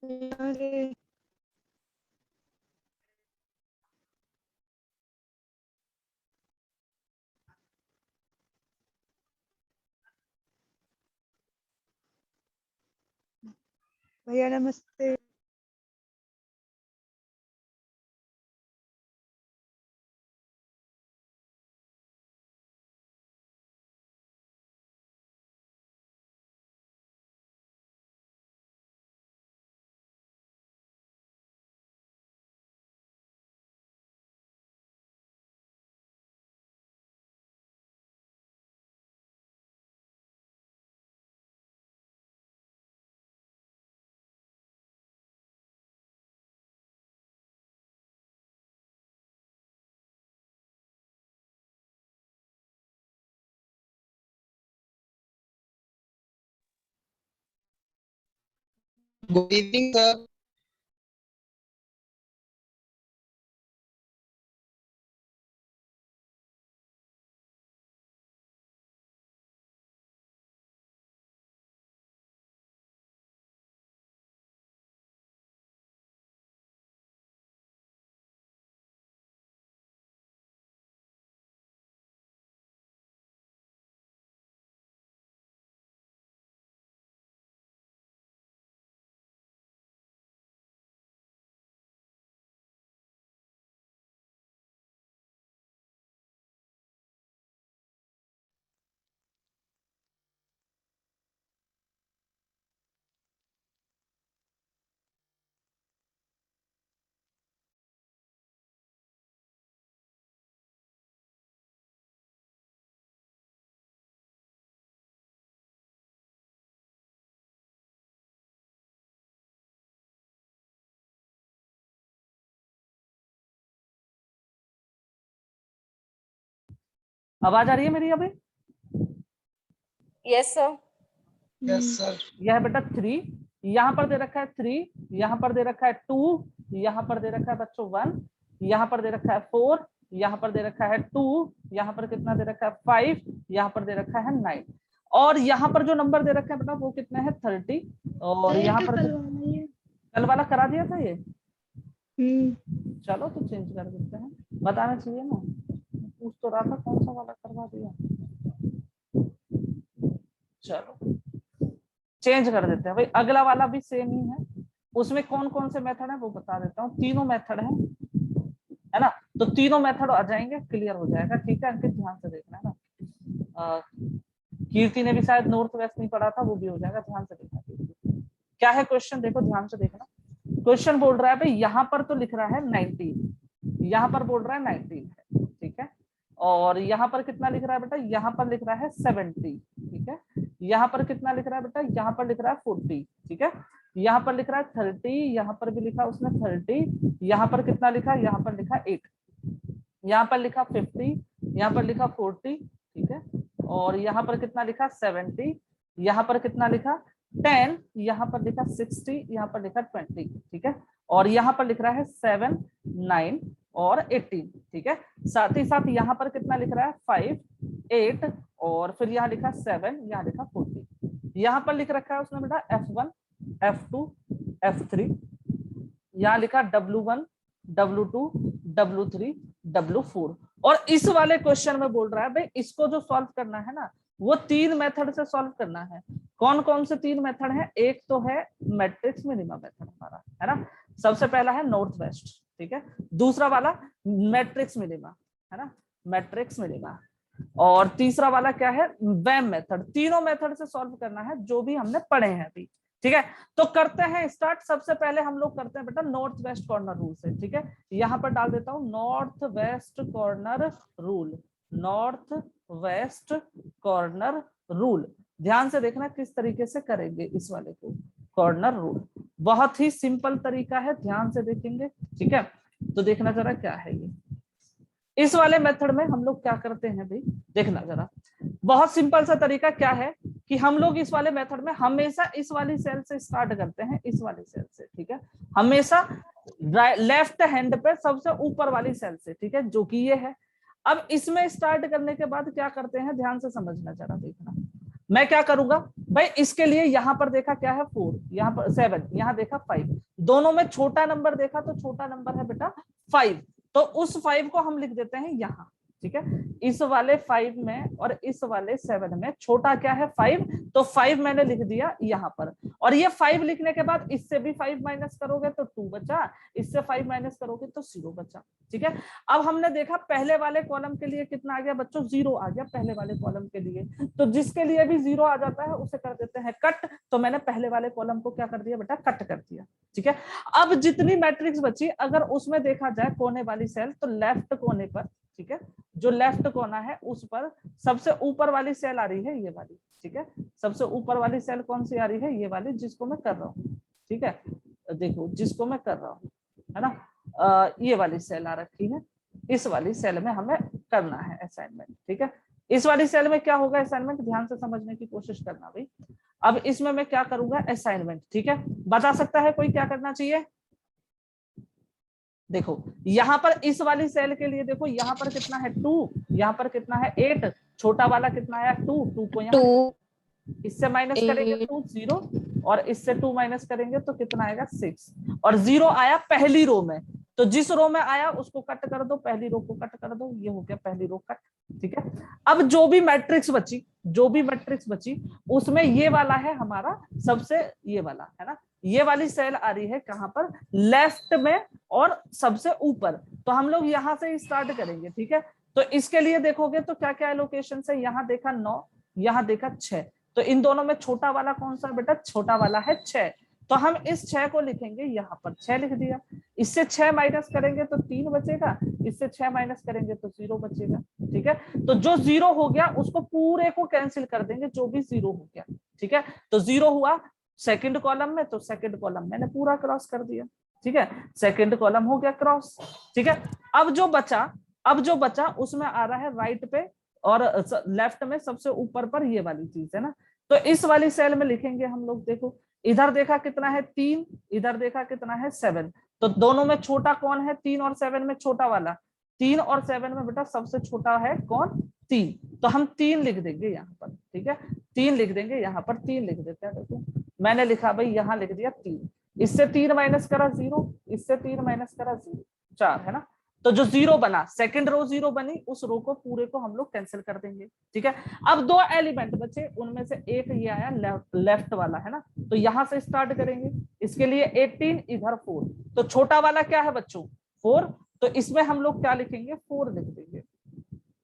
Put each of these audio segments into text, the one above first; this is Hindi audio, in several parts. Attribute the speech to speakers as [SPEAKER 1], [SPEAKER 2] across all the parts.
[SPEAKER 1] अरे भैया नमस्ते।
[SPEAKER 2] Good evening sir.
[SPEAKER 3] आवाज आ रही है मेरी अभी?
[SPEAKER 4] Yes sir.
[SPEAKER 2] Yes sir.
[SPEAKER 3] यह है बेटा 3, यहाँ पर दे रखा है 3, यहाँ पर दे रखा है 2, यहाँ पर दे रखा है बच्चों 1, यहाँ पर दे रखा है 4, यहाँ पर दे रखा है 2, यहाँ पर कितना दे रखा है 5, यहाँ पर दे रखा है 9, और यहाँ पर जो नंबर दे रखे हैं बेटा वो कितने हैं 30, और यहाँ पर कल वाला करा दिया था ये। चलो तो चेंज कर देते हैं, बताना चाहिए ना, पूछ तो रहा था कौन सा वाला करवा दिया। चलो चेंज कर देते हैं भाई, अगला वाला भी सेम ही है, उसमें कौन कौन से मेथड है वो बता देता हूँ। तीनों मेथड है ना, तो तीनों मेथड आ जाएंगे, क्लियर हो जाएगा। ठीक है अंकित, ध्यान से देखना है ना। कीर्ति ने भी शायद नॉर्थ वेस्ट नहीं पढ़ा था, वो भी हो जाएगा, ध्यान से देखना। क्या है क्वेश्चन, देखो ध्यान से देखना। क्वेश्चन बोल रहा है भाई यहाँ पर तो लिख रहा है 19, यहाँ पर बोल रहा है 19 है, ठीक है, और यहाँ पर कितना लिख रहा है बेटा, यहाँ पर लिख रहा है 70, ठीक है, यहाँ पर कितना लिख रहा है बेटा, यहाँ पर लिख रहा है 40, ठीक है, यहाँ पर लिख रहा है 30, यहाँ पर भी लिखा उसने 30, यहाँ पर कितना लिखा, यहाँ पर लिखा 8, यहाँ पर लिखा 50, यहाँ पर लिखा 40, ठीक है, और यहाँ पर कितना लिखा 70, यहाँ पर कितना लिखा 10, यहाँ पर लिखा 60, यहाँ पर लिखा 20, ठीक है, और यहाँ पर लिख रहा है 7, 9 और 18, ठीक है, साथ ही साथ यहाँ पर कितना लिख रहा है 5, 8 और फिर यहाँ लिखा 7, यहाँ लिखा 40, यहाँ पर लिख रखा है उसने बेटा F1, F2, F3, यहाँ लिखा W1, W2, W3, W4, और इस वाले क्वेश्चन में बोल रहा है भाई इसको जो सॉल्व करना है ना वो 3 मेथड से सॉल्व करना है। कौन कौन से 3 मेथड है, एक तो है मैट्रिक्स मिनिमम मेथड हमारा, है ना, सबसे पहला है नॉर्थ वेस्ट, ठीक है, दूसरा वाला मैट्रिक्स मिनिमा, है ना, मैट्रिक्स मिनिमा, और तीसरा वाला क्या है वैम मेथड। तीनों मेथड से सॉल्व करना है जो भी हमने पढ़े हैं अभी, ठीक है। तो करते हैं स्टार्ट। सबसे पहले हम लोग करते हैं बेटा नॉर्थ वेस्ट कॉर्नर रूल से, ठीक है, यहाँ पर डाल देता हूँ north west corner rule, north west corner rule. ध्यान से देखना किस तरीके से करेंगे इस वाले को, कॉर्नर रूल बहुत ही सिंपल तरीका है, ध्यान से देखेंगे, ठीक है। तो देखना जरा क्या है ये, इस वाले मेथड में हम लोग क्या करते हैं भाई, देखना जरा, बहुत सिंपल सा तरीका क्या है कि हम लोग इस वाले मेथड में हमेशा इस वाली सेल से स्टार्ट करते हैं, इस वाली सेल से, ठीक है, हमेशा लेफ्ट हैंड पे सबसे ऊपर वाली सेल से, ठीक है, जो कि ये है। अब इसमें स्टार्ट करने के बाद क्या करते हैं, ध्यान से समझना जरा, देखना, मैं क्या करूंगा भाई, इसके लिए यहां पर देखा क्या है 4, यहाँ पर 7, यहाँ देखा 5, दोनों में छोटा नंबर देखा तो छोटा नंबर है बेटा 5, तो उस 5 को हम लिख देते हैं यहाँ, ठीक है। इस वाले 5 में और इस वाले 7 में छोटा क्या है 5, तो 5 मैंने लिख दिया यहाँ पर, और ये 5 लिखने के बाद इससे भी 5 माइनस करोगे तो 2 बचा, इससे 5 माइनस करोगे तो 0 बचा, ठीक है। अब हमने देखा पहले वाले कॉलम के लिए कितना आ गया बच्चों, 0 आ गया पहले वाले कॉलम के लिए, तो जिसके लिए भी 0 आ जाता है उसे कर देते हैं कट, तो मैंने पहले वाले कॉलम को क्या कर दिया बेटा, कट कर दिया, ठीक है। अब जितनी मैट्रिक्स बची अगर उसमें देखा जाए कोने वाली सेल, तो लेफ्ट कोने पर, ठीक है, जो लेफ्ट कोना है उस पर सबसे ऊपर वाली सेल आ रही है ये वाली, ठीक है, सबसे ऊपर वाली सेल कौन सी आ रही है, ये वाली जिसको मैं कर रहा हूँ, ठीक है, देखो जिसको मैं कर रहा हूँ, है ना, ये वाली सेल आ रखी है, इस वाली सेल में हमें करना है असाइनमेंट, ठीक है। इस वाली सेल में क्या होगा असाइनमेंट, ध्यान से समझने की कोशिश करना भाई। अब इसमें मैं क्या करूंगा असाइनमेंट, ठीक है, बता सकता है कोई क्या करना चाहिए। देखो यहाँ पर इस वाली सेल के लिए देखो यहाँ पर कितना है 2, यहाँ पर कितना है 8, छोटा वाला कितना आया 2 को यहाँ
[SPEAKER 4] 2
[SPEAKER 3] इससे माइनस करेंगे 2 0, और इससे 2 माइनस करेंगे तो कितना आएगा 6, और 0 आया पहली रो में, तो जिस रो में आया उसको कट कर दो, पहली रो को कट कर दो, ये हो गया पहली रो कट, ठीक है। अब जो भी मैट्रिक्स बची उसमें ये वाला है हमारा सबसे, ये वाला है ना, ये वाली सेल आ रही है कहां पर, लेफ्ट में और सबसे ऊपर, तो हम लोग यहां से स्टार्ट करेंगे, ठीक है। तो इसके लिए देखोगे तो क्या क्या लोकेशन है, यहाँ देखा 9, यहाँ देखा 6, तो इन दोनों में छोटा वाला कौन सा बेटा, छोटा वाला है 6, तो हम इस 6 को लिखेंगे यहाँ पर, 6 लिख दिया, इससे 6 माइनस करेंगे तो 3 बचेगा, इससे 6 माइनस करेंगे तो 0 बचेगा, ठीक है। तो जो 0 हो गया उसको पूरे को कैंसिल कर देंगे, जो भी 0 हो गया, ठीक है, तो 0 हुआ सेकंड कॉलम में, तो सेकंड कॉलम मैंने पूरा क्रॉस कर दिया, ठीक है, सेकंड कॉलम हो गया क्रॉस, ठीक है। अब जो बचा उसमें आ रहा है राइट पे और लेफ्ट में सबसे ऊपर पर ये वाली चीज है ना, तो इस वाली सेल में लिखेंगे हम लोग, देखो इधर देखा कितना है 3, इधर देखा कितना है 7, तो दोनों में छोटा कौन है, 3 और 7 में छोटा वाला, 3 और 7 में बेटा सबसे छोटा है कौन, 3, तो हम 3 लिख देंगे यहाँ पर, ठीक है, 3 लिख देंगे यहाँ पर, 3 लिख देते हैं, देखो मैंने लिखा भाई यहाँ लिख दिया 3, इससे 3 माइनस करा 0, इससे 3 माइनस करा 0, 4 है ना, तो जो 0 बना सेकंड रो 0 बनी, उस रो को पूरे को हम लोग कैंसिल कर देंगे, ठीक है। अब 2 एलिमेंट बचे, उनमें से एक ये आया लेफ्ट वाला है ना, तो यहां से स्टार्ट करेंगे, इसके लिए 18, इधर 4, तो छोटा वाला क्या है बच्चों 4, तो इसमें हम लोग क्या लिखेंगे 4 लिख देंगे,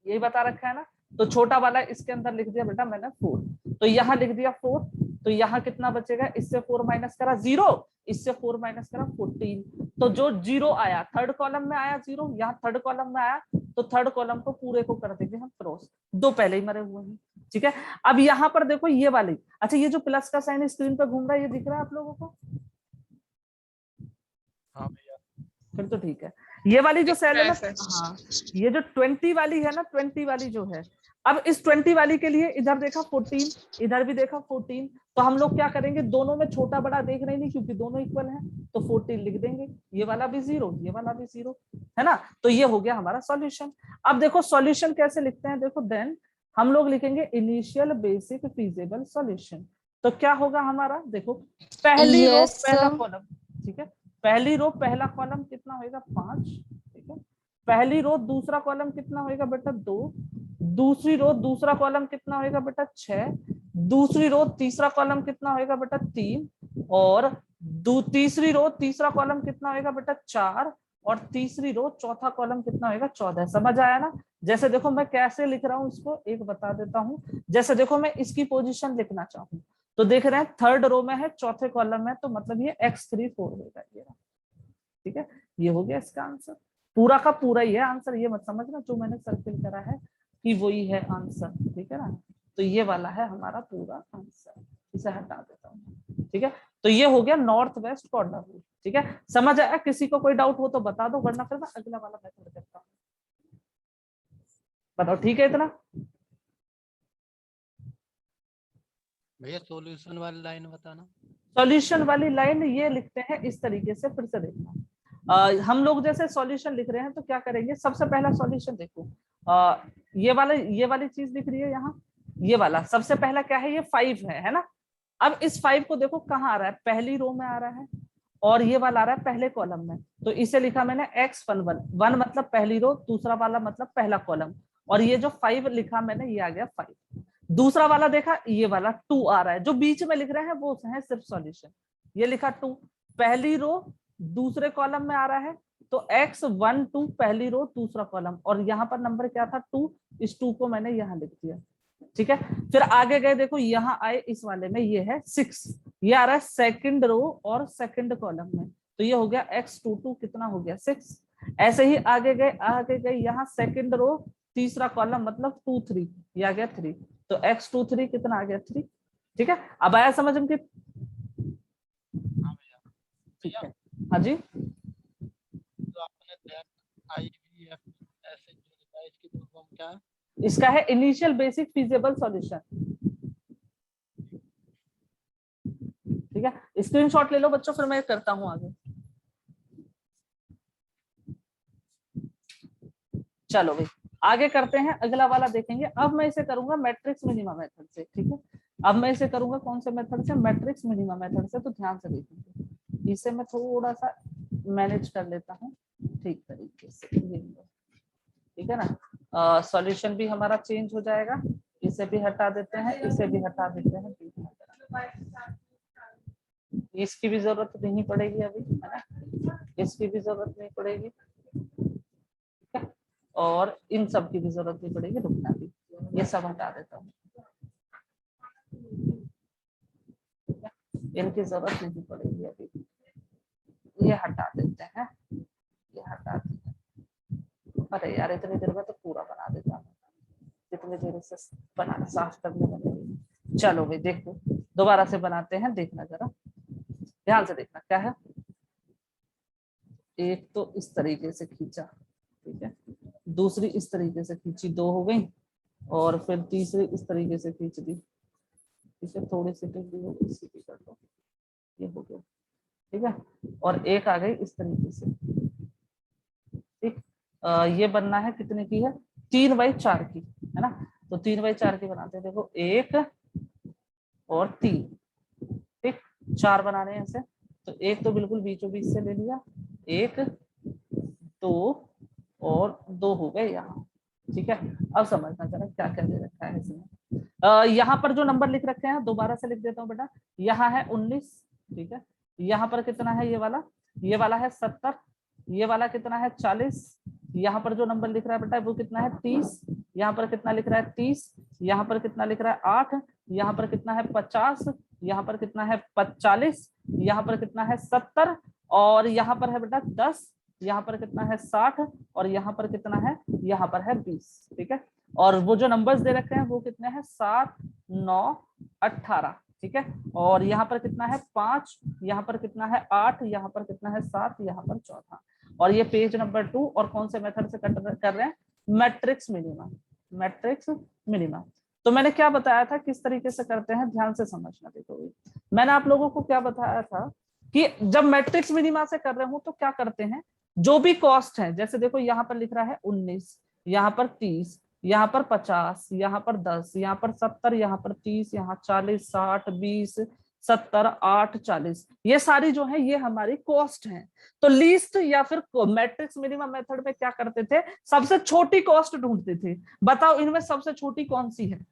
[SPEAKER 3] यही बता रखा है ना, तो छोटा वाला इसके अंदर लिख दिया बेटा मैंने 4, तो यहाँ लिख दिया 4, तो यहाँ कितना बचेगा, इससे 4 माइनस करा 0, इससे 4 माइनस करा 14, तो जो 0 आया थर्ड कॉलम में आया 0, यहाँ थर्ड कॉलम में आया, तो थर्ड कॉलम को पूरे को कर देंगे हम क्रॉस, 2 पहले ही मरे हुए हैं, ठीक है। अब यहाँ पर देखो ये वाली, अच्छा ये जो प्लस का साइन स्क्रीन पर घूम रहा है ये दिख रहा है आप लोगों को,
[SPEAKER 2] हाँ भैया,
[SPEAKER 3] फिर तो ठीक है। ये वाली जो सेल है ना, हाँ ये जो 20 वाली है ना, 20 वाली जो है, अब इस 20 वाली के लिए इधर देखा 14, इधर भी देखा 14, तो हम लोग क्या करेंगे, दोनों में छोटा बड़ा देख रहे नहीं क्योंकि दोनों इक्वल हैं, तो 14 लिख देंगे, ये वाला भी 0, ये वाला भी 0, है ना, तो ये हो गया हमारा सॉल्यूशन। अब देखो सॉल्यूशन कैसे लिखते हैं, देखो देन हम लोग लिखेंगे इनिशियल बेसिक फीजिबल सॉल्यूशन, तो क्या होगा हमारा, देखो पहली रो पहला कॉलम, ठीक है, पहली रो पहला कॉलम कितना होगा 5, ठीक है, पहली रो दूसरा कॉलम कितना होगा बेटा 2, दूसरी रो दूसरा कॉलम कितना होगा बेटा 6, दूसरी रो तीसरा कॉलम कितना होगा बेटा 3, और तीसरी रो तीसरा कॉलम कितना होगा बेटा 4, और तीसरी रो चौथा कॉलम कितना होगा 14, समझ आया ना। जैसे देखो मैं कैसे लिख रहा हूँ इसको एक बता देता हूँ, जैसे देखो मैं इसकी पोजीशन लिखना चाहूँ तो देख रहे हैं थर्ड रो में है चौथे कॉलम में, तो मतलब ये x34 होगा ये, ठीक है, ये हो गया इसका आंसर, पूरा का पूरा ही है आंसर, ये मत समझना जो मैंने सर्किल करा है कि वही है आंसर, ठीक है ना, तो ये वाला है हमारा पूरा आंसर, इसे हटा देता हूँ, ठीक है। तो ये हो गया नॉर्थ वेस्ट कॉर्नर रूल, ठीक है, समझ आया, किसी को कोई डाउट हो तो बता दो, वरना फिर मैं अगला वाला मेथड करता हूँ, बताओ ठीक है इतना।
[SPEAKER 2] भैया सॉल्यूशन वाली लाइन बताना।
[SPEAKER 3] सॉल्यूशन वाली लाइन ये लिखते हैं इस तरीके से, फिर से देखना, हम लोग जैसे सॉल्यूशन लिख रहे हैं तो क्या करेंगे, सबसे पहला सॉल्यूशन देखो, ये वाली चीज दिख रही है यहाँ, ये वाला सबसे पहला क्या है, ये 5 है ना। अब इस 5 को देखो कहाँ आ रहा है, पहली रो में आ रहा है, और ये वाला आ रहा है पहले कॉलम में। तो इसे लिखा मैंने x11, 1 मतलब पहली रो, दूसरा वाला मतलब पहला कॉलम, और ये जो 5 लिखा मैंने ये आ गया 5। दूसरा वाला देखा, ये वाला 2 आ रहा है, जो बीच में लिख रहे हैं वो है सिर्फ सॉल्यूशन। ये लिखा 2, पहली रो दूसरे कॉलम में आ रहा है, तो x12 पहली रो दूसरा कॉलम, और यहाँ पर नंबर क्या था 2, इस 2 को मैंने यहाँ लिख दिया। ठीक है, फिर आगे गए, देखो यहाँ आए इस वाले में, ये है 6, ये आ रहा है सेकंड रो और सेकंड कॉलम में, तो ये हो गया x22 कितना हो गया 6। ऐसे ही आगे गए यहाँ सेकंड रो तीसरा कॉलम मतलब 2 3, ये आ गया 3, तो x23 कितना आ गया 3। ठीक है, अब आया समझ में कि
[SPEAKER 2] हाँ भैया।
[SPEAKER 3] ठीक है, हाँ जी।
[SPEAKER 2] तो आपने दैट IVF ऐसे जो लिखा है, इसकी फुल फॉर्म क्या है?
[SPEAKER 3] इसका है इनिशियल बेसिक फिजिबल सॉल्यूशन। ठीक है, स्क्रीनशॉट ले लो बच्चों, फिर मैं करता हूं आगे। चलो भाई आगे करते हैं, अगला वाला देखेंगे। अब मैं इसे करूंगा मैट्रिक्स मिनिमा मेथड से। ठीक है, अब मैं इसे करूंगा कौन से मेथड से, मैट्रिक्स मिनिमा मेथड से। तो ध्यान से देखेंगे, इसे मैं थोड़ा सा मैनेज कर लेता हूँ ठीक तरीके से। ठीक है ना, सॉल्यूशन भी हमारा चेंज हो जाएगा। इसे भी हटा देते हैं, इसे भी हटा देते हैं, इसकी भी जरूरत नहीं पड़ेगी अभी, है ना, इसकी भी जरूरत नहीं पड़ेगी, ठीक है, और इन सब की भी जरूरत नहीं पड़ेगी, रुकना भी, ये सब हटा देता हूँ, इनकी जरूरत नहीं पड़ेगी अभी, ये हटा देते हैं, ये हटा देते हैं। अरे यार इतनी देर में तो पूरा बना देता हूँ, इतनी देर से बनाना साफ करने में। चलो भाई देखो, दोबारा से बनाते हैं, देखना जरा ध्यान से देखना क्या है। एक तो इस तरीके से खींचा, ठीक है, दूसरी इस तरीके से खींची, 2 हो गई, और फिर तीसरी इस तरीके से खींच दी, इसे थोड़ी सी टेढ़ी हो गई, सीधी कर दो, ये हो गया। ठीक है, और एक आ गई इस तरीके से। ठीक, ये बनना है कितने की है, 3/4 की, है ना। तो 3/4 की बनाते हैं, देखो 1 और 3, ठीक, 4 बनाने हैं ऐसे। तो एक तो बिल्कुल बीचों बीच से ले लिया, 1 2 और 2 हो गए यहाँ। ठीक है, अब समझना जरा क्या क्या दे रखा है इसमें। यहाँ पर जो नंबर लिख रखे हैं दोबारा से लिख देता हूँ बेटा। यहाँ है 19, ठीक है, यहाँ पर कितना है, ये वाला है 70, ये वाला कितना है 40, यहाँ पर जो नंबर लिख रहा है बेटा वो कितना है 30, यहाँ पर कितना लिख रहा है 30, यहाँ पर कितना लिख रहा है 8, यहाँ पर कितना है 50, यहाँ पर कितना है 40, यहाँ पर कितना है 70, और यहाँ पर है बेटा 10, यहाँ पर कितना है 60, और यहाँ पर कितना है, यहाँ पर है 20। ठीक है, और वो जो नंबर्स दे रखे हैं वो कितने हैं 7 9 18। ठीक है, और यहाँ पर कितना है 5, यहाँ पर कितना है 8, यहाँ पर कितना है 7, यहाँ पर 4। और ये पेज नंबर 2, और कौन से मेथड से कर रहे हैं, मैट्रिक्स मिनिमा, मैट्रिक्स मिनिमा। तो मैंने क्या बताया था, किस तरीके से करते हैं, ध्यान से समझना। देखो मैंने आप लोगों को क्या बताया था कि जब मैट्रिक्स मिनिमा से कर रहे हो तो क्या करते हैं, जो भी कॉस्ट है, जैसे देखो यहाँ पर लिख रहा है 19, यहाँ पर 30, यहाँ पर 50, यहाँ पर 10, यहाँ पर 70, यहाँ पर 30, यहाँ 40, 60, 20, 70, 8, 40, ये सारी जो है ये हमारी कॉस्ट है। तो लीस्ट या फिर मैट्रिक्स मिनिमम मेथड में क्या करते थे, सबसे छोटी कॉस्ट ढूंढते थे। बताओ इनमें सबसे छोटी कौन सी है,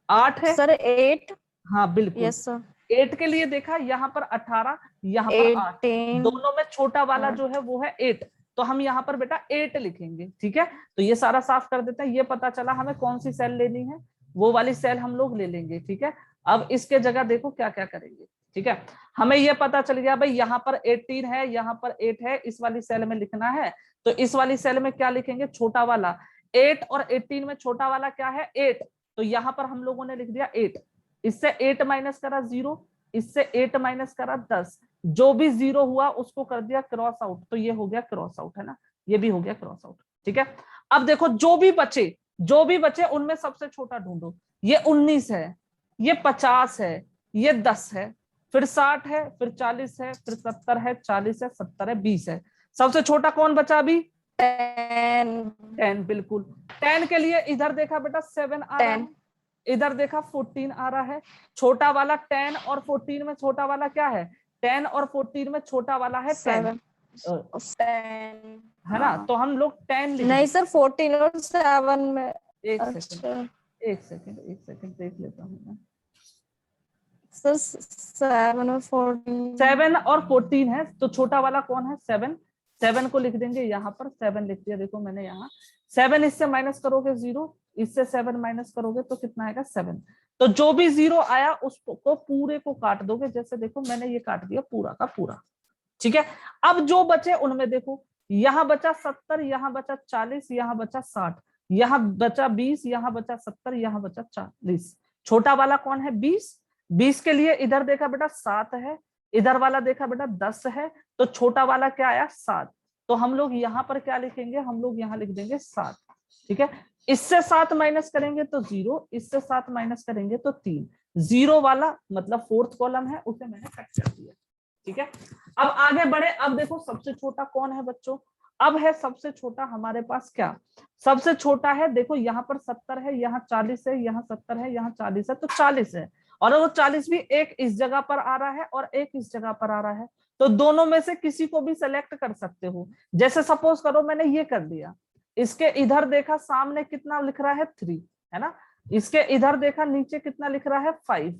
[SPEAKER 3] 8 है
[SPEAKER 4] सर 8।
[SPEAKER 3] हाँ बिल्कुल,
[SPEAKER 4] यस सर।
[SPEAKER 3] 8 के लिए देखा, यहाँ पर 18, यहाँ पर 8,
[SPEAKER 4] 18
[SPEAKER 3] दोनों में छोटा वाला जो है वो है 8, तो हम यहाँ पर बेटा 8 लिखेंगे। ठीक है, तो ये सारा साफ कर देते हैं, ये पता चला हमें कौन सी सेल लेनी है, वो वाली सेल हम लोग ले लेंगे। ठीक है, अब इसके जगह देखो क्या क्या करेंगे। ठीक है, हमें ये पता चल गया भाई यहाँ पर 18 है, यहाँ पर 8 है, इस वाली सेल में लिखना है, तो इस वाली सेल में क्या लिखेंगे, छोटा वाला 8, और 18 में छोटा वाला क्या है 8, तो यहाँ पर हम लोगों ने लिख दिया 8, इससे 8 माइनस करा 0, इससे 8 माइनस करा 10, जो भी 0 हुआ उसको कर दिया क्रॉस आउट, तो ये हो गया क्रॉस आउट, है ना, ये भी हो गया क्रॉस आउट। ठीक है, अब देखो जो भी बचे उनमें सबसे छोटा ढूंढो, ये 19 है, ये 50 है, ये 10 है, फिर 60 है, फिर 40 है, फिर 70 है, 40 है, 70 है, 20 है, सबसे छोटा कौन बचा अभी
[SPEAKER 4] 10।
[SPEAKER 3] 10, बिल्कुल 10 के लिए इधर देखा बेटा 7 आ रहा है, इधर देखा 14 आ रहा है, छोटा वाला 10 और 14 में छोटा वाला क्या है, 10 और 14 में छोटा वाला है 10,
[SPEAKER 4] 10
[SPEAKER 3] है ना। तो हम लोग 10 लिख
[SPEAKER 4] नहीं
[SPEAKER 3] दें।
[SPEAKER 4] सर 14 और 7 में।
[SPEAKER 3] एक
[SPEAKER 4] अच्छा
[SPEAKER 3] सेकंड देख लेता हूँ मैं।
[SPEAKER 4] सर 7 और 14
[SPEAKER 3] 7 और 14 है, तो छोटा वाला कौन है, 7। 7 को लिख देंगे यहाँ पर, 7 लिख दिया, देखो मैंने यहाँ 7, इससे माइनस करोगे 0, इससे 7 माइनस करोगे तो कितना आएगा 7। तो जो भी 0 आया उसको पूरे को काट दोगे, जैसे देखो मैंने ये काट दिया पूरा का पूरा, ठीक है। अब जो बचे उनमें देखो, यहाँ बचा 70, यहाँ बचा 40, यहाँ बचा 60, यहाँ बचा 20, यहाँ बचा 70, यहाँ बचा 40। छोटा वाला कौन है 20। 20 के लिए इधर देखा बेटा 7 है, इधर वाला देखा बेटा 10 है, तो छोटा वाला क्या आया 7। तो हम लोग यहाँ पर क्या लिखेंगे, हम लोग यहाँ लिख देंगे 7, ठीक है। इससे 7 माइनस करेंगे तो 0, इससे 7 माइनस करेंगे तो 3। 0 वाला मतलब 4th कॉलम है, उसे मैंने कट कर दिया, ठीक है। अब आगे बढ़े, अब देखो सबसे छोटा कौन है बच्चों, अब है सबसे छोटा हमारे पास क्या, सबसे छोटा है, देखो यहाँ पर 70 है, यहाँ 40 है, यहाँ 70 है, यहाँ 40 है, तो 40 है, और वो 40 भी एक इस जगह पर आ रहा है और एक इस जगह पर आ रहा है, तो दोनों में से किसी को भी सेलेक्ट कर सकते हो। जैसे सपोज करो मैंने ये कर दिया, इसके इधर देखा सामने कितना लिख रहा है 3, है ना, इसके इधर देखा नीचे कितना लिख रहा है 5,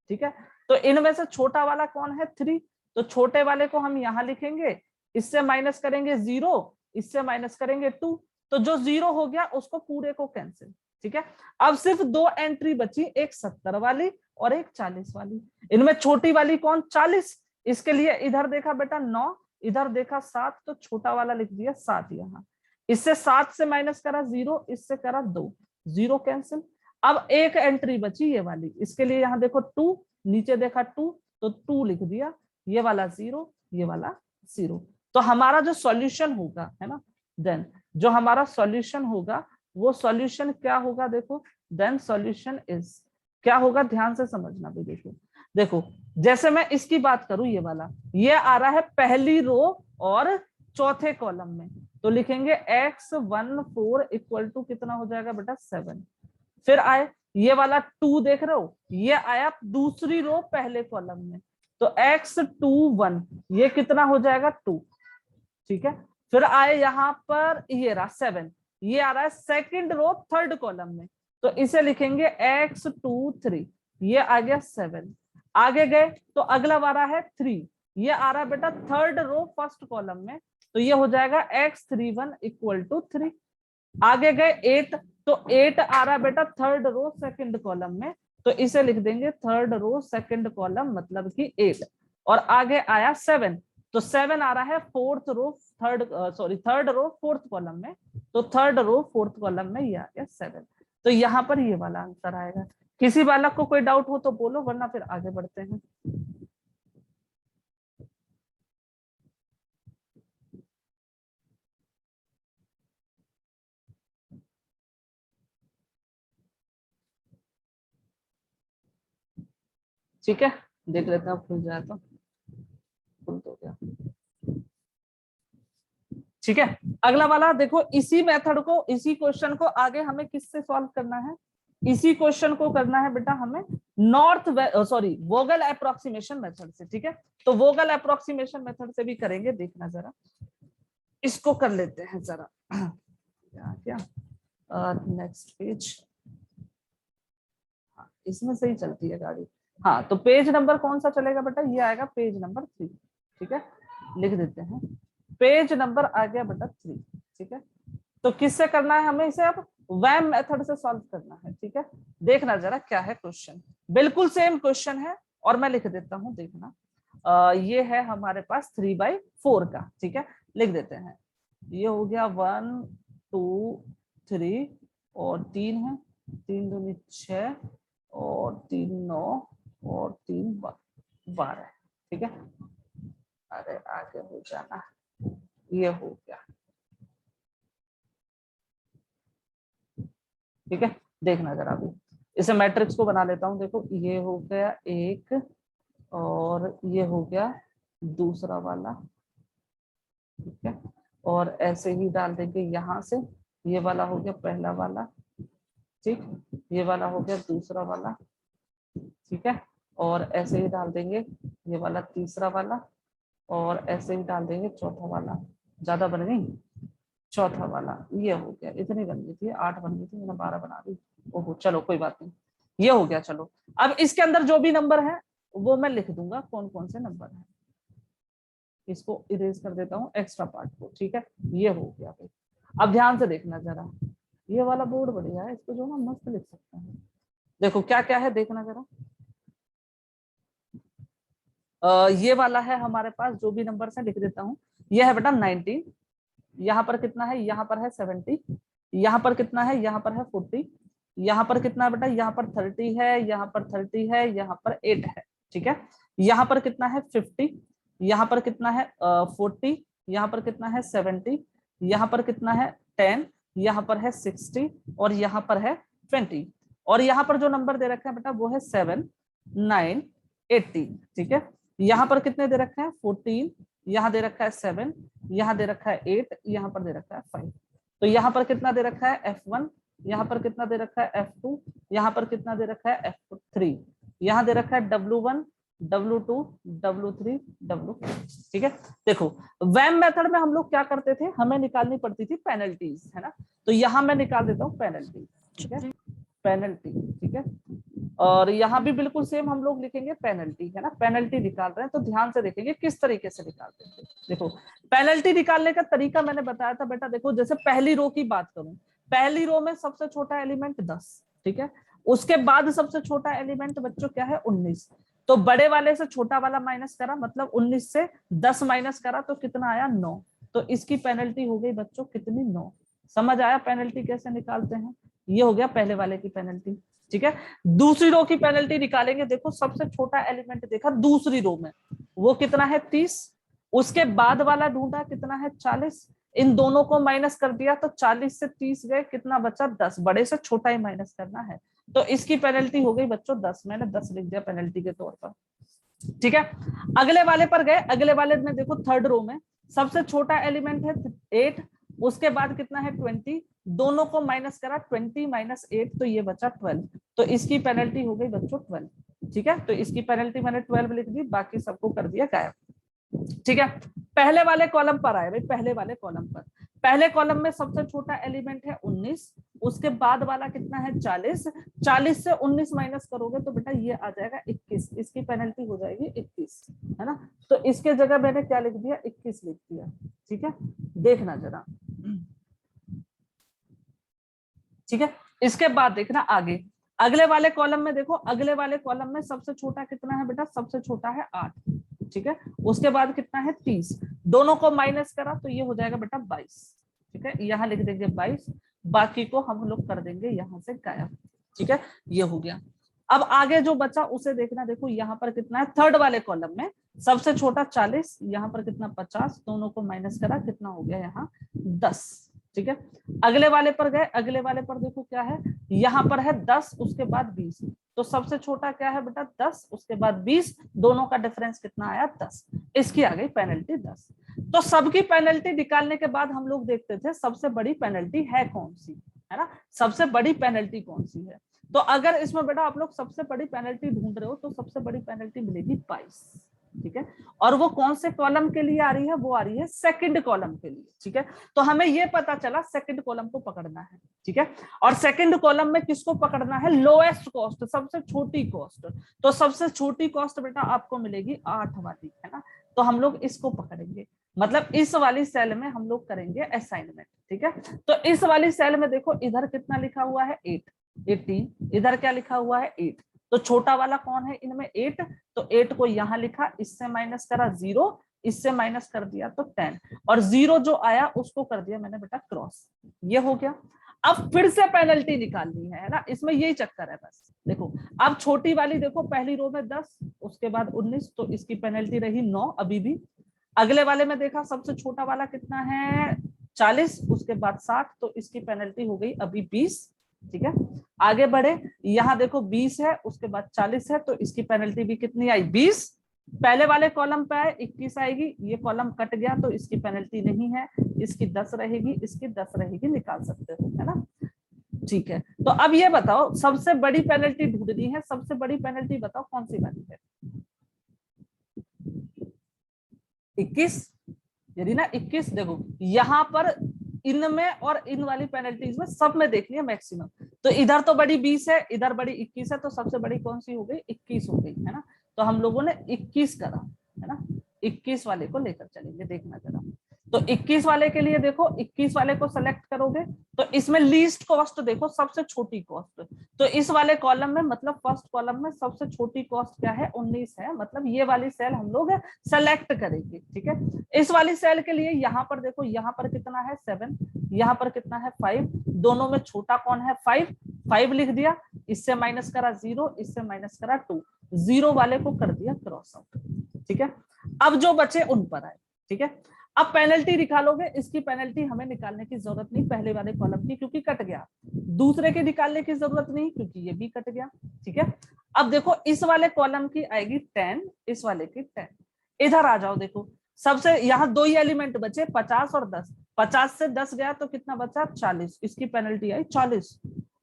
[SPEAKER 3] ठीक है। तो इनमें से छोटा वाला कौन है 3, तो छोटे वाले को हम यहाँ लिखेंगे, इससे माइनस करेंगे 0, इससे माइनस करेंगे 2, तो जो 0 हो गया उसको पूरे को कैंसिल, ठीक है। अब सिर्फ 2 एंट्री बची, एक 70 वाली और एक 40 वाली। इनमें छोटी वाली कौन 40, इसके लिए इधर देखा बेटा 9, इधर देखा 7, तो छोटा वाला लिख दिया 7 यहाँ, इससे 7 से माइनस करा 0, इससे करा 2, 0 कैंसिल। अब एक एंट्री बची ये वाली, इसके लिए यहाँ देखो 2, नीचे देखा 2, तो 2 लिख दिया, ये वाला 0, ये वाला 0। तो हमारा जो सॉल्यूशन होगा, है ना, देन जो हमारा सॉल्यूशन होगा वो सॉल्यूशन क्या होगा, देखो देन सॉल्यूशन इज क्या होगा, ध्यान से समझना भी। देखो देखो जैसे मैं इसकी बात करूं, ये वाला ये आ रहा है पहली रो और चौथे कॉलम में, तो लिखेंगे x14 इक्वल टू कितना हो जाएगा बेटा 7। फिर आए ये वाला 2 देख रहे हो, ये आया दूसरी रो पहले कॉलम में, तो x21 ये कितना हो जाएगा 2, ठीक है। फिर आए यहाँ पर ये रहा 7, ये आ रहा है सेकंड रो थर्ड कॉलम में, तो इसे लिखेंगे x23, ये आ गया 7। आगे गए तो अगला वाला है 3, ये आ रहा है बेटा थर्ड रो फर्स्ट कॉलम में, तो ये हो जाएगा x31 इक्वल टू 3। आगे गए 8, तो 8 आ रहा है बेटा थर्ड रो सेकंड कॉलम में, तो इसे लिख देंगे थर्ड रो सेकंड कॉलम मतलब कि 8। और आगे आया 7, तो 7 आ रहा है थर्ड रो फोर्थ कॉलम में, तो थर्ड रो फोर्थ कॉलम में ये आ गया 7। तो यहाँ पर ये वाला आंसर आएगा। किसी बालक को कोई डाउट हो तो बोलो, वरना फिर आगे बढ़ते हैं। ठीक है, देख लेते हैं खुल जाए तो, खुल तो गया, ठीक है। अगला वाला देखो, इसी मेथड को, इसी क्वेश्चन को आगे हमें किससे सॉल्व करना है, इसी क्वेश्चन को करना है बेटा हमें वोगल अप्रोक्सीमेशन मेथड से, ठीक है। तो वोगल अप्रोक्सीमेशन मेथड से भी करेंगे, देखना जरा, इसको कर लेते हैं जरा, क्या नेक्स्ट पेज, हाँ इसमें सही चलती है गाड़ी। हाँ तो पेज नंबर कौन सा चलेगा बेटा, ये आएगा पेज नंबर 3, ठीक है, लिख देते हैं पेज नंबर आ गया बेटा 3, ठीक है। तो किससे करना है हमें इसे, अब वैम मेथड से सॉल्व करना है, ठीक है। देखना जरा क्या है क्वेश्चन, बिल्कुल सेम क्वेश्चन है, और मैं लिख देता हूं, देखना ये है हमारे पास 3/4 का, ठीक है, लिख देते हैं। ये हो गया 1 2 3 और 3 है, 3 दूनी 6 और 3 9 और 3 12, ठीक है। अरे आगे हो जाना, ये हो गया, ठीक है। देखना जरा अभी इसे मैट्रिक्स को बना लेता हूं, देखो ये हो गया एक और ये हो गया दूसरा वाला, ठीक है, और ऐसे ही डाल देंगे यहाँ से, ये वाला हो गया पहला वाला, ठीक, ये वाला हो गया दूसरा वाला, ठीक है, और ऐसे ही डाल देंगे ये वाला तीसरा वाला, और ऐसे ही डाल देंगे चौथा वाला। ज्यादा बन गई, चौथा वाला ये हो गया, इतनी बन गई थी, 8 बन गई थी, मैंने 12 बना दी। ओहो चलो कोई बात नहीं, ये हो गया। चलो अब इसके अंदर जो भी नंबर है वो मैं लिख दूंगा कौन कौन से नंबर है। इसको इरेज कर देता हूँ एक्स्ट्रा पार्ट को, ठीक है, ये हो गया भाई। अब ध्यान से देखना जरा, ये वाला बोर्ड बढ़िया है, इसको जो ना मस्त लिख सकते हैं। देखो क्या क्या है देखना जरा, ये वाला है हमारे पास, जो भी नंबर है लिख देता हूँ। ये है बेटा 19, यहाँ पर कितना है, यहाँ पर है 70, यहाँ पर कितना है, यहाँ पर है 40, यहाँ पर कितना है बेटा, यहाँ पर 30 है, यहाँ पर 30 है, यहाँ पर 8 है, ठीक है, यहाँ पर कितना है 50, यहाँ पर कितना है 40, यहाँ पर कितना है 70, यहाँ पर कितना है 10, यहाँ पर है 60, और यहाँ पर है 20, और यहाँ पर जो नंबर दे रखा है बेटा वो है 7, 9, 18, ठीक है। यहाँ पर कितने दे रखा है 14, यहाँ दे रखा है 7, यहाँ दे रखा है 8, यहाँ पर दे रखा है 5। तो यहाँ पर कितना दे रखा है F1, यहाँ पर कितना दे रखा है F2, यहाँ पर कितना दे रखा है F3, यहाँ दे रखा है W1, W2, W3, W4, ठीक है। देखो वैम मेथड में हम लोग क्या करते थे, हमें निकालनी पड़ती थी पेनल्टीज, है ना, तो यहाँ मैं निकाल देता हूँ पेनल्टी, ठीक है, पेनल्टी, ठीक है, और यहाँ भी बिल्कुल सेम हम लोग लिखेंगे पेनल्टी, है ना, पेनल्टी निकाल रहे हैं तो ध्यान से देखेंगे किस तरीके से निकालते हैं। देखो पेनल्टी निकालने का तरीका मैंने बताया था बेटा, देखो जैसे पहली रो की बात करूं, पहली रो में सबसे छोटा एलिमेंट 10, ठीक है, उसके बाद सबसे छोटा एलिमेंट बच्चों क्या है 19, तो बड़े वाले से छोटा वाला माइनस करा, मतलब 19 से 10 माइनस करा तो कितना आया 9, तो इसकी पेनल्टी हो गई बच्चों कितनी 9। समझ आया पेनल्टी कैसे निकालते हैं, ये हो गया पहले वाले की पेनल्टी, ठीक है। दूसरी रो की पेनल्टी निकालेंगे, देखो सबसे छोटा एलिमेंट देखा दूसरी रो में वो कितना है 30, उसके बाद वाला ढूंढा कितना है 40, इन दोनों को माइनस कर दिया तो 40 से 30 गए, कितना बचा 10, बड़े से छोटा ही माइनस करना है, तो इसकी पेनल्टी हो गई बच्चों 10, मैंने 10 लिख दिया पेनल्टी के तौर पर, ठीक है। अगले वाले पर गए, अगले वाले में देखो थर्ड रो में सबसे छोटा एलिमेंट है 8, उसके बाद कितना है 20, दोनों को माइनस करा 20 माइनस 8 तो ये बचा 12, तो इसकी पेनल्टी हो गई बच्चों 12, ठीक है, तो इसकी पेनल्टी मैंने 12 लिख दी, बाकी सबको कर दिया गायब, ठीक है। पहले वाले कॉलम पर आए भाई, पहले वाले कॉलम पर, पहले कॉलम में सबसे छोटा एलिमेंट है 19, उसके बाद वाला कितना है 40, 40 से 19 माइनस करोगे तो बेटा ये आ जाएगा 21, इसकी पेनल्टी हो जाएगी 21, है ना, तो इसके जगह मैंने क्या लिख दिया 21 लिख दिया, ठीक है, देखना जरा, ठीक है। इसके बाद देखना आगे, अगले वाले कॉलम में देखो, अगले वाले कॉलम में सबसे छोटा कितना है बेटा, सबसे छोटा है 8, ठीक है, उसके बाद कितना है 30, दोनों को माइनस करा तो ये हो जाएगा बेटा 22, ठीक है, यहाँ लिख देंगे 22, बाकी को हम लोग कर देंगे यहाँ से गायब, ठीक है, ये हो गया। अब आगे जो बचा उसे देखना, देखो यहाँ पर कितना है थर्ड वाले कॉलम में सबसे छोटा 40, यहाँ पर कितना 50, दोनों को माइनस करा कितना हो गया यहाँ 10, ठीक है। अगले वाले पर गए, अगले वाले पर देखो क्या है, यहाँ पर है 10, उसके बाद 20, तो सबसे छोटा क्या है बेटा 10, उसके बाद 20, दोनों का डिफरेंस कितना आया 10, इसकी आ गई पेनल्टी 10। तो सबकी पेनल्टी निकालने के बाद हम लोग देखते थे सबसे बड़ी पेनल्टी है कौन सी, है ना, सबसे बड़ी पेनल्टी कौन सी है, तो अगर इसमें बेटा आप लोग सबसे बड़ी पेनल्टी ढूंढ रहे हो तो सबसे बड़ी पेनल्टी मिलेगी 22, ठीक है, और वो कौन से कॉलम के लिए आ रही है, वो आ रही है सेकंड कॉलम के लिए, ठीक है, तो हमें ये पता चला सेकंड कॉलम को पकड़ना है, ठीक है, और सेकंड कॉलम में किसको पकड़ना है, लोएस्ट कॉस्ट, सबसे छोटी कॉस्ट, तो सबसे छोटी कॉस्ट बेटा आपको मिलेगी 8 वाली, है ना, तो हम लोग इसको पकड़ेंगे, मतलब इस वाली सेल में हम लोग करेंगे असाइनमेंट, ठीक है, तो इस वाली सेल में देखो इधर कितना लिखा हुआ है 8, 18, इधर क्या लिखा हुआ है 8, तो छोटा वाला कौन है इनमें 8, तो 8 को यहाँ लिखा, इससे माइनस करा 0, इससे माइनस कर दिया तो 10, और 0 जो आया उसको कर दिया मैंने बेटा क्रॉस, ये हो गया। अब फिर से पेनल्टी निकालनी है ना, इसमें यही चक्कर है बस। देखो अब छोटी वाली देखो, पहली रो में 10, उसके बाद 19, तो इसकी पेनल्टी रही 9 अभी भी। अगले वाले में देखा सबसे छोटा वाला कितना है 40, उसके बाद 60, तो इसकी पेनल्टी हो गई अभी 20, ठीक है। आगे बढ़े, यहाँ देखो 20 है, उसके बाद 40 है, तो इसकी पेनल्टी भी कितनी आई 20, पहले वाले कॉलम पे आए 21 आएगी, ये कॉलम कट गया तो इसकी पेनल्टी नहीं है, इसकी 10 रहेगी, इसकी 10 रहेगी, निकाल सकते हो, है ना। ठीक है, तो अब ये बताओ सबसे बड़ी पेनल्टी ढूंढनी है, सबसे बड़ी पेनल्टी बताओ कौन सी वाली है? 21। यदि ना 21, देखो यहां पर इनमें और इन वाली पेनल्टीज में सब में देखनी है मैक्सिमम। तो इधर तो बड़ी 20 है, इधर बड़ी 21 है, तो सबसे बड़ी कौन सी हो गई? 21 हो गई, है ना। तो हम लोगों ने 21 करा, है ना। 21 वाले को लेकर चलेंगे, देखना जरा। तो 21 वाले के लिए देखो, 21 वाले को सेलेक्ट करोगे तो इसमें लीस्ट कॉस्ट देखो, सबसे छोटी कॉस्ट। तो इस वाले कॉलम में, मतलब फर्स्ट कॉलम में सबसे छोटी कॉस्ट क्या है? 19 है, मतलब ये वाली सेल हम लोग सेलेक्ट करेंगे, ठीक है। इस वाली सेल के लिए यहाँ पर देखो, यहाँ पर कितना है? 7, यहाँ पर कितना है? 5, दोनों में छोटा कौन है? 5। 5 लिख दिया, इससे माइनस करा 0, इससे माइनस करा 2, 0 वाले को कर दिया क्रॉस आउट, ठीक है। अब जो बचे उन पर आए, ठीक है। अब पेनल्टी निकालोगे, इसकी पेनल्टी हमें निकालने की जरूरत नहीं पहले वाले कॉलम की, क्योंकि कट गया। दूसरे के निकालने की जरूरत नहीं, क्योंकि ये भी कट गया, ठीक है। अब देखो इस वाले कॉलम की आएगी 10, इस वाले की 10। इधर आ जाओ, देखो सबसे यहाँ दो ही एलिमेंट बचे, 50 और 10। 50 से 10 गया तो कितना बचा? 40, इसकी पेनल्टी आई 40।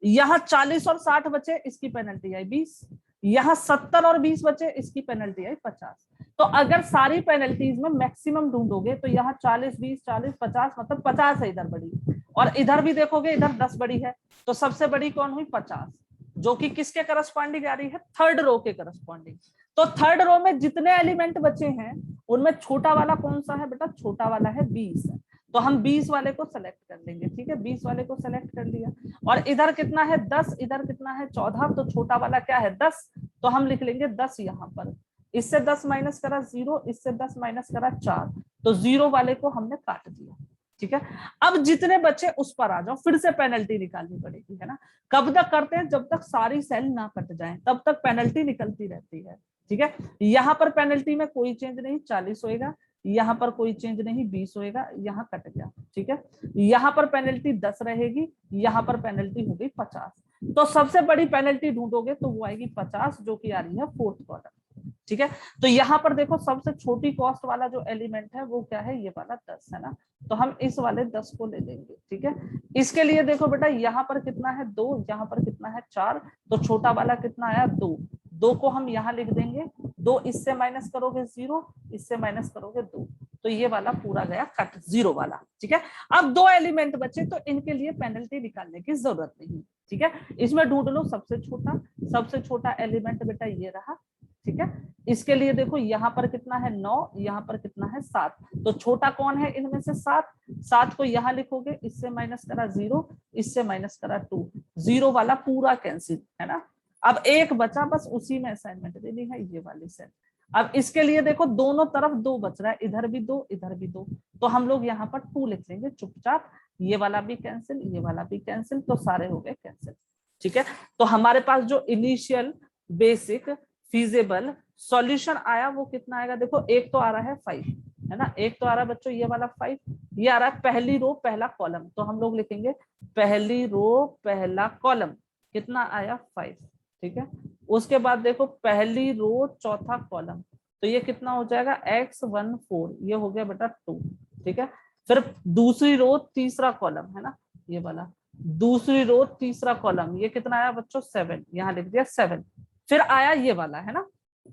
[SPEAKER 3] यहाँ 40 और 60 बचे, इसकी पेनल्टी आई 20। यहाँ 70 और 20 बचे, इसकी पेनल्टी आई 50। तो अगर सारी पेनल्टीज में मैक्सिमम ढूंढोगे तो यहाँ 40, 20, 40, 50, मतलब 50 है इधर बड़ी, और इधर भी देखोगे इधर 10 बड़ी है। तो सबसे बड़ी कौन हुई? 50, जो कि किसके करस्पॉन्डिंग आ रही है? थर्ड रो के करस्पॉन्डिंग। तो थर्ड रो में जितने एलिमेंट बचे हैं उनमें छोटा वाला कौन सा है बेटा? छोटा वाला है 20 है। तो हम 20 वाले को सेलेक्ट कर लेंगे, ठीक है। 20 वाले को सेलेक्ट कर लिया। और इधर कितना है? 10, इधर कितना है? 14, तो छोटा वाला क्या है? 10, तो हम लिख लेंगे 10 यहाँ पर। इससे 10 माइनस करा 0, इससे 10 माइनस करा 4, तो 0 वाले को हमने काट दिया, ठीक है। अब जितने बचे उस पर आ जाओ, फिर से पेनल्टी निकालनी पड़ेगी, है ना। कब तक करते हैं? जब तक सारी सेल ना कट जाए तब तक पेनल्टी निकलती रहती है, ठीक है। यहाँ पर पेनल्टी में कोई चेंज नहीं, 40 होएगा। यहाँ पर कोई चेंज नहीं, 20 होएगा। यहाँ कट गया, ठीक है। यहाँ पर पेनल्टी 10 रहेगी, यहाँ पर पेनल्टी हो गई 50। तो सबसे बड़ी पेनल्टी ढूंढोगे तो वो आएगी 50, जो कि आ रही है फोर्थ कॉलम, ठीक है। तो यहाँ पर देखो सबसे छोटी कॉस्ट वाला जो एलिमेंट है वो क्या है? ये वाला 10 है ना। तो हम इस वाले 10 को ले लेंगे, ठीक है। इसके लिए देखो बेटा, यहाँ पर कितना है? 2, यहाँ पर कितना है? 4, तो छोटा वाला कितना आया? 2। 2 को हम यहाँ लिख देंगे, 2 इससे माइनस करोगे 0, इससे माइनस करोगे 2, तो ये वाला पूरा गया कट, 0 वाला, ठीक है। अब 2 एलिमेंट बचे, तो इनके लिए पेनल्टी निकालने की जरूरत नहीं, ठीक है। इसमें ढूंढ लो सबसे छोटा एलिमेंट बेटा ये रहा, ठीक है। इसके लिए देखो यहाँ पर कितना है? 9, यहाँ पर कितना है? 7, तो छोटा कौन है इनमें से? 7। 7 को यहाँ लिखोगे, इससे माइनस करा 0, इससे माइनस करा 2, 0 वाला पूरा कैंसिल, है ना। अब एक बचा, बस उसी में असाइनमेंट देनी है, ये वाली सेल। अब इसके लिए देखो दोनों तरफ 2 बच रहा है, इधर भी 2, इधर भी 2, तो हम लोग यहाँ पर 2 लिख लेंगे चुपचाप। ये वाला भी कैंसिल, ये वाला भी कैंसिल, तो सारे हो गए कैंसिल, ठीक है। तो हमारे पास जो इनिशियल बेसिक फीजेबल सॉल्यूशन आया वो कितना आएगा? देखो एक तो आ रहा है 5, है ना। एक तो आ रहा है बच्चों ये वाला 5, ये आ रहा है पहली रो पहला कॉलम, तो हम लोग लिखेंगे पहली रो पहला कॉलम कितना आया? 5, ठीक है। उसके बाद देखो पहली रो चौथा कॉलम, तो ये कितना हो जाएगा? x14, ये हो गया बेटा 2, ठीक है। फिर दूसरी रो तीसरा कॉलम, है ना, ये वाला दूसरी रो तीसरा कॉलम, ये कितना आया बच्चों? 7, यहाँ लिख दिया 7। फिर आया ये वाला, है ना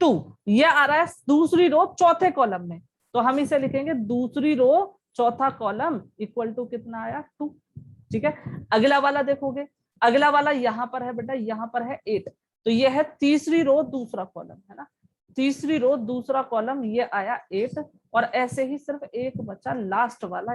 [SPEAKER 3] 2, ये आ रहा है दूसरी रो चौथे कॉलम में, तो हम इसे लिखेंगे दूसरी रो चौथा कॉलम इक्वल टू कितना आया? 2, ठीक है। अगला वाला देखोगे, अगला वाला यहाँ पर है बेटा, यहाँ पर है 8, तो ये है तीसरी रो दूसरा कॉलम, है ना। तीसरी रो दूसरा कॉलम, ये आया 8, और ऐसे ही सिर्फ एक बचा लास्ट वाला,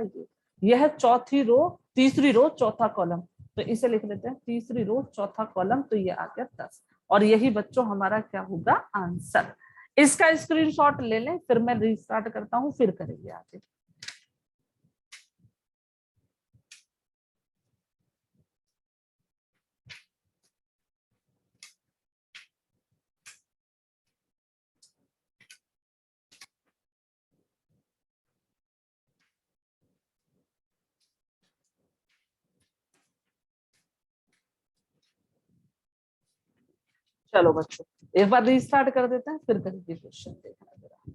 [SPEAKER 3] ये है चौथी रो तीसरी रो चौथा कॉलम, तो इसे लिख लेते हैं तीसरी रो चौथा कॉलम, तो ये आ गया 10। और यही बच्चों हमारा क्या होगा? आंसर। इसका स्क्रीनशॉट ले लें, फिर मैं रीस्टार्ट करता हूं, फिर करेंगे आगे। चलो बच्चों एक बार रीस्टार्ट कर देते हैं, फिर करेंगे क्वेश्चन, देखना जरा।